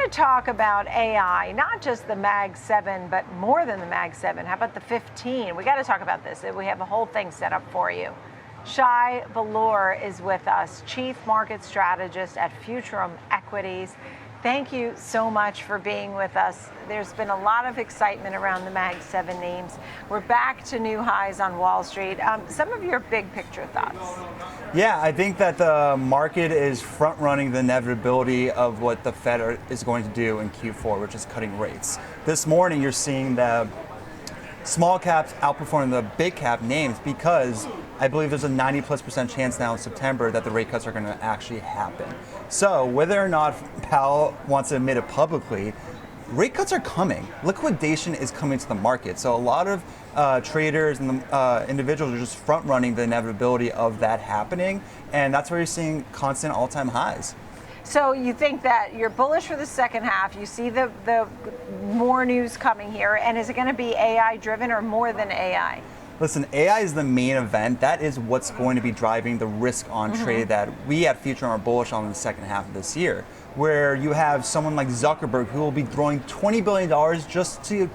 to talk about AI, not just the Mag 7, but more than the Mag 7. How about the 15? We got to talk about this. We have a whole thing set up for you. Shay Boloor is with us, Chief Market Strategist at Futurum Equities. Thank you so much for being with us. There's been a lot of excitement around the Mag 7 names. We're back to new highs on Wall Street. Some of your big picture thoughts. Yeah, I think that the market is front-running the inevitability of what the Fed is going to do in Q4, which is cutting rates. This morning, you're seeing the small caps outperforming the big cap names because I believe there's a 90+% chance now in September that the rate cuts are going to actually happen. So whether or not Powell wants to admit it publicly, rate cuts are coming. Liquidation is coming to the market. So a lot of traders and individuals are just front running the inevitability of that happening. And that's where you're seeing constant all-time highs. So you think that you're bullish for the second half. You see the more news coming here. And is it going to be AI driven or more than AI? Listen, AI is the main event. That is what's going to be driving the risk on trade that we at Futurum are bullish on in the second half of this year, where you have someone like Zuckerberg who will be throwing $20 billion just to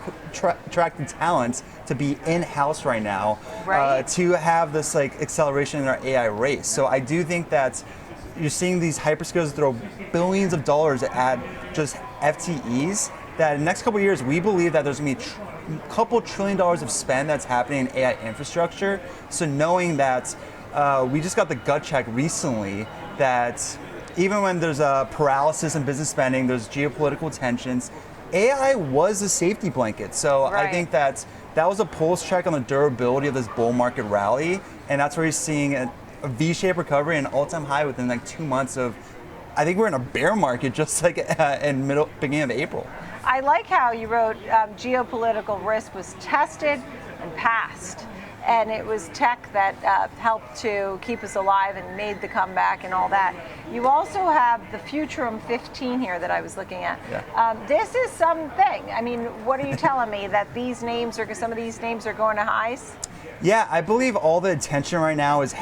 attract the talents to be in-house right now, to have this like acceleration in our AI race. So I do think that you're seeing these hyperscalers throw billions of dollars at just FTEs, that in the next couple of years, we believe that there's going to be a couple $1 trillion of spend that's happening in AI infrastructure. So knowing that we just got the gut check recently that even when there's a paralysis in business spending, there's geopolitical tensions, AI was a safety blanket. So I think that was a pulse check on the durability of this bull market rally. And that's where you're seeing a V-shaped recovery and an all-time high within like 2 months of, I think we're in a bear market just like in beginning of April. I like how you wrote geopolitical risk was tested and passed. And it was tech that helped to keep us alive and made the comeback and all that. You also have the Futurum 15 here that I was looking at. Yeah. This is something. I mean, what are you telling me, that some of these names are going to highs? Yeah, I believe all the attention right now is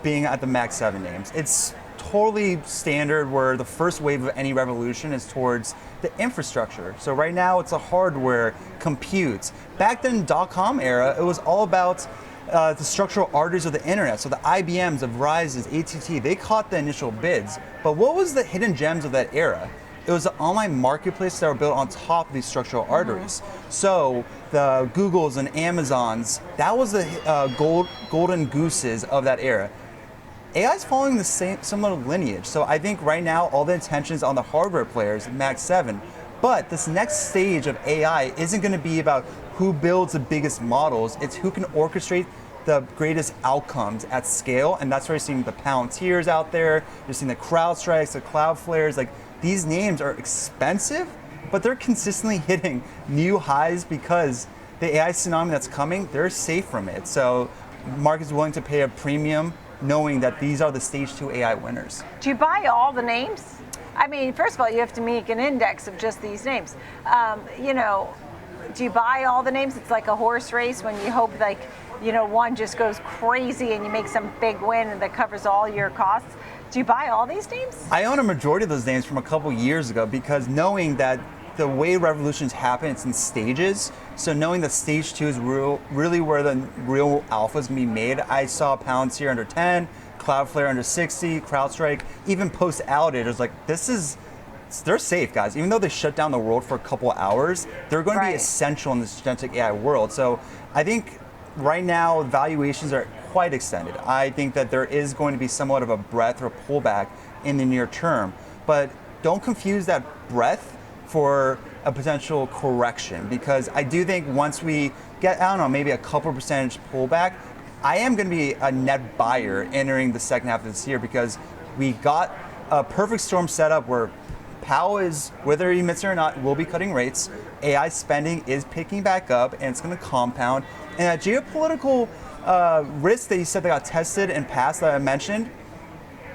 being at the Mag 7 names. It's totally standard where the first wave of any revolution is towards the infrastructure. So right now it's a hardware, compute. Back then, .com era, it was all about the structural arteries of the internet. So the IBMs, the Verizons, AT&T, they caught the initial bids. But what was the hidden gems of that era? It was the online marketplaces that were built on top of these structural arteries. So the Googles and Amazons, that was the golden gooses of that era. AI is following the same similar lineage. So I think right now all the attention is on the hardware players, Mag 7. But this next stage of AI isn't going to be about who builds the biggest models. It's who can orchestrate the greatest outcomes at scale. And that's where you're seeing the Palantirs out there. You're seeing the CrowdStrikes, the Cloudflares. Like, these names are expensive, but they're consistently hitting new highs because the AI tsunami that's coming, they're safe from it. So the market's willing to pay a premium knowing that these are the stage 2 AI winners. Do you buy all the names? I mean, first of all, you have to make an index of just these names. Do you buy all the names? It's like a horse race when you hope one just goes crazy and you make some big win that covers all your costs. Do you buy all these names? I own a majority of those names from a couple years ago because knowing that the way revolutions happen, it's in stages. So knowing that stage 2 is really where the real alpha is going to be made. I saw Palantir under 10, Cloudflare under 60, CrowdStrike, even post outage. It was like, they're safe, guys. Even though they shut down the world for a couple hours, they're going to be essential in this agentic AI world. So I think right now valuations are quite extended. I think that there is going to be somewhat of a breadth or pullback in the near term. But don't confuse that breadth for a potential correction, because I do think once we get, I don't know, maybe a couple percentage pullback, I am going to be a net buyer entering the second half of this year because we got a perfect storm set up where Powell is, whether he admits it or not, will be cutting rates. AI spending is picking back up and it's going to compound. And that geopolitical risk that you said that got tested and passed that I mentioned,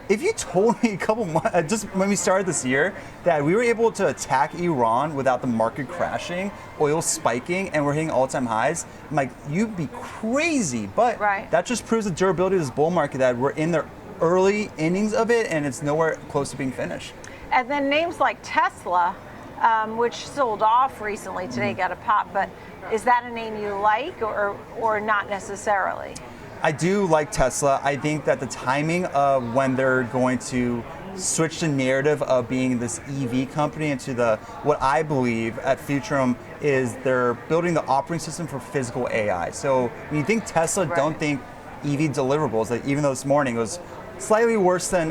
if you told me a couple months, just when we started this year, that we were able to attack Iran without the market crashing, oil spiking, and we're hitting all-time highs, I'm like, you'd be crazy. But that just proves the durability of this bull market, that we're in the early innings of it and it's nowhere close to being finished. And then names like Tesla, which sold off recently. Today got a pop, but is that a name you like or not necessarily? I do like Tesla. I think that the timing of when they're going to switch the narrative of being this EV company into what I believe at Futurum is they're building the operating system for physical AI. So when you think Tesla, don't think EV deliverables. Like, even though this morning was slightly worse than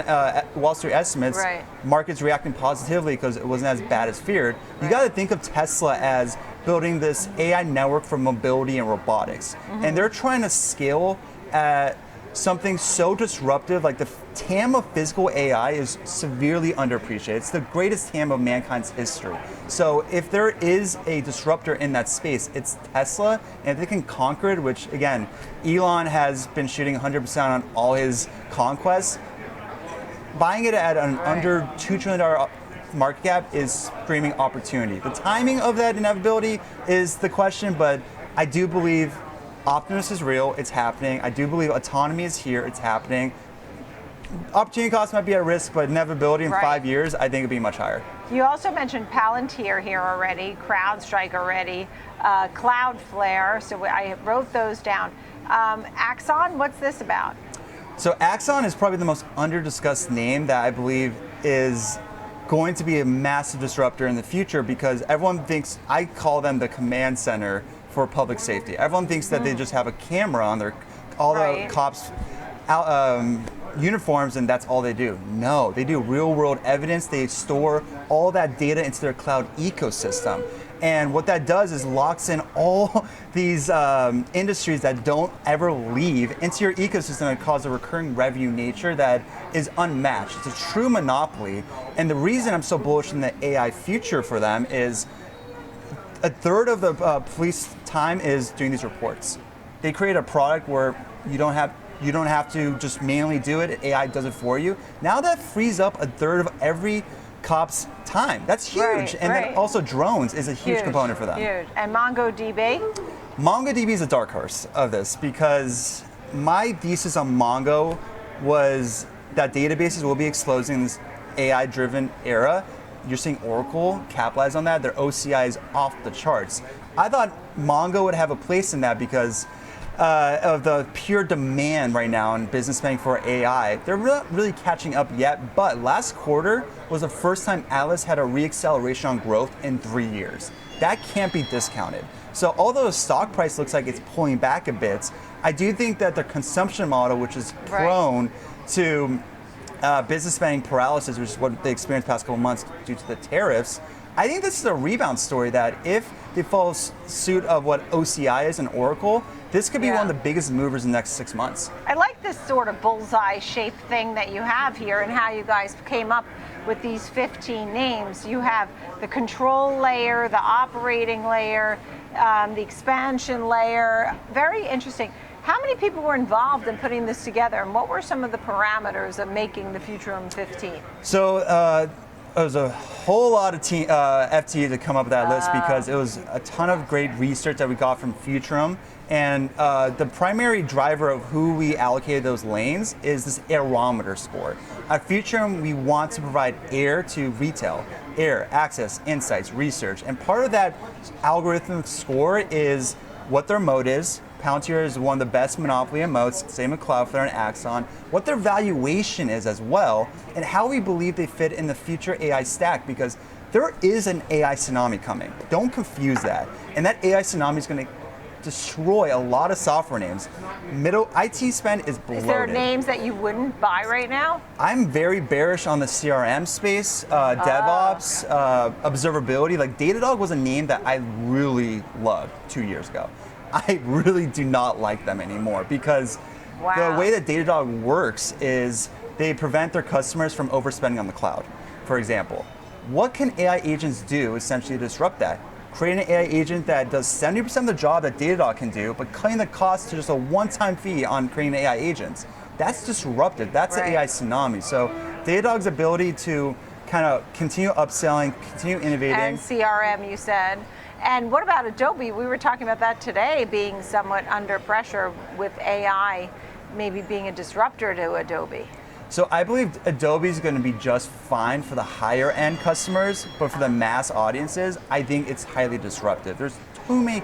Wall Street estimates, markets reacting positively because it wasn't as bad as feared. You got to think of Tesla as building this AI network for mobility and robotics. And they're trying to scale at something so disruptive, like the TAM of physical AI is severely underappreciated. It's the greatest TAM of mankind's history. So if there is a disruptor in that space, it's Tesla, and if they can conquer it, which again, Elon has been shooting 100% on all his conquests, buying it at an under $2 trillion market cap is screaming opportunity. The timing of that inevitability is the question, but I do believe Optimus is real, it's happening. I do believe autonomy is here, it's happening. Opportunity cost might be at risk, but inevitability in 5 years, I think it'd be much higher. You also mentioned Palantir here already, CrowdStrike already, Cloudflare, so I wrote those down. Axon, what's this about? So Axon is probably the most under-discussed name that I believe is going to be a massive disruptor in the future, because everyone thinks, I call them the command center for public safety. Everyone thinks that they just have a camera on all the cops' uniforms and that's all they do. No, they do real world evidence. They store all that data into their cloud ecosystem. And what that does is locks in all these industries that don't ever leave into your ecosystem and cause a recurring revenue nature that is unmatched. It's a true monopoly. And the reason I'm so bullish in the AI future for them is a third of the police time is doing these reports. They create a product where you don't have to just manually do it. AI does it for you. Now that frees up a third of every cop's time. That's huge. And then also drones is a huge component for them. Huge. And MongoDB? MongoDB is a dark horse of this, because my thesis on Mongo was that databases will be exploding in this AI-driven era. You're seeing Oracle capitalize on that. Their OCI is off the charts. I thought Mongo would have a place in that because of the pure demand right now in business banking for AI. They're not really catching up yet, but last quarter was the first time Atlas had a re-acceleration on growth in 3 years. That can't be discounted. So although the stock price looks like it's pulling back a bit, I do think that their consumption model, which is prone to business banking paralysis, which is what they experienced the past couple months due to the tariffs, I think this is a rebound story that if they follow suit of what OCI is and Oracle, this could be one of the biggest movers in the next 6 months. I like this sort of bullseye shaped thing that you have here and how you guys came up with these 15 names. You have the control layer, the operating layer, the expansion layer. Very interesting. How many people were involved in putting this together, and what were some of the parameters of making the Futurum 15? So it was a whole lot of FT to come up with that list, because it was a ton of great research that we got from Futurum. And the primary driver of who we allocated those lanes is this Airometer score. At Futurum, we want to provide air to retail. Air, access, insights, research. And part of that algorithmic score is what their moat is. Palantir is one of the best monopoly in moats, same with Cloudflare and Axon. What their valuation is as well, and how we believe they fit in the future AI stack, because there is an AI tsunami coming. Don't confuse that. And that AI tsunami is going to destroy a lot of software names. Middle IT spend is bloated. Is there names that you wouldn't buy right now? I'm very bearish on the CRM space, DevOps, observability. Like Datadog was a name that I really loved 2 years ago. I really do not like them anymore, because the way that Datadog works is they prevent their customers from overspending on the cloud. For example, what can AI agents do essentially to disrupt that? Create an AI agent that does 70% of the job that Datadog can do, but cutting the cost to just a one-time fee on creating AI agents. That's disruptive. That's an AI tsunami. So Datadog's ability to kind of continue upselling, continue innovating. And CRM, you said. And what about Adobe? We were talking about that today, being somewhat under pressure with AI, maybe being a disruptor to Adobe. So I believe Adobe is going to be just fine for the higher end customers, but for the mass audiences, I think it's highly disruptive. There's too many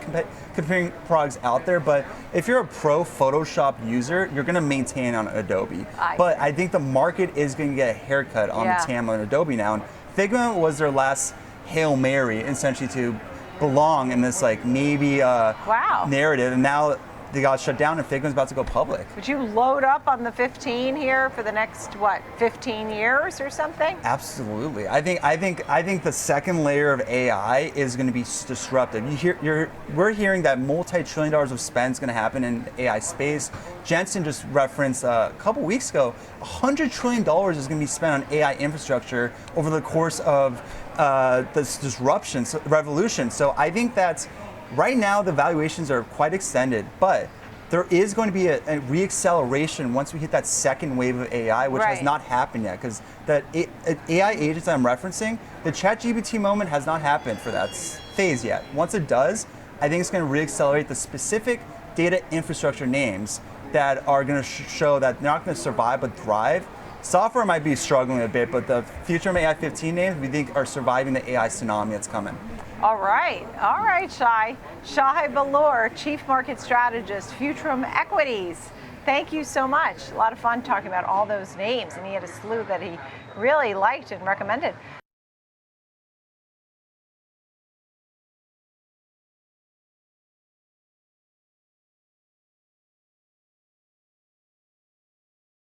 competing products out there, but if you're a pro Photoshop user, you're going to maintain on Adobe. I think the market is going to get a haircut on the TAM on Adobe now. And Figma was their last Hail Mary, essentially, to belong in this like maybe narrative, and now they got shut down and Figma's about to go public. Would you load up on the 15 here for the next 15 years or something? Absolutely. I think the second layer of AI is going to be disruptive. We're hearing that multi-trillion dollars of spend is going to happen in AI space. Jensen just referenced a couple weeks ago, $100 trillion is going to be spent on AI infrastructure over the course of this revolution. So I think that right now the valuations are quite extended, but there is going to be a reacceleration once we hit that second wave of AI, which has not happened yet, because the AI agents I'm referencing, the ChatGPT moment has not happened for that phase yet. Once it does, I think it's going to reaccelerate the specific data infrastructure names that are going to show that they're not going to survive but thrive. Software might be struggling a bit, but the Futurum AI 15 names we think are surviving the AI tsunami that's coming. All right, Shay. Shay Boloor, Chief Market Strategist, Futurum Equities. Thank you so much. A lot of fun talking about all those names, and he had a slew that he really liked and recommended.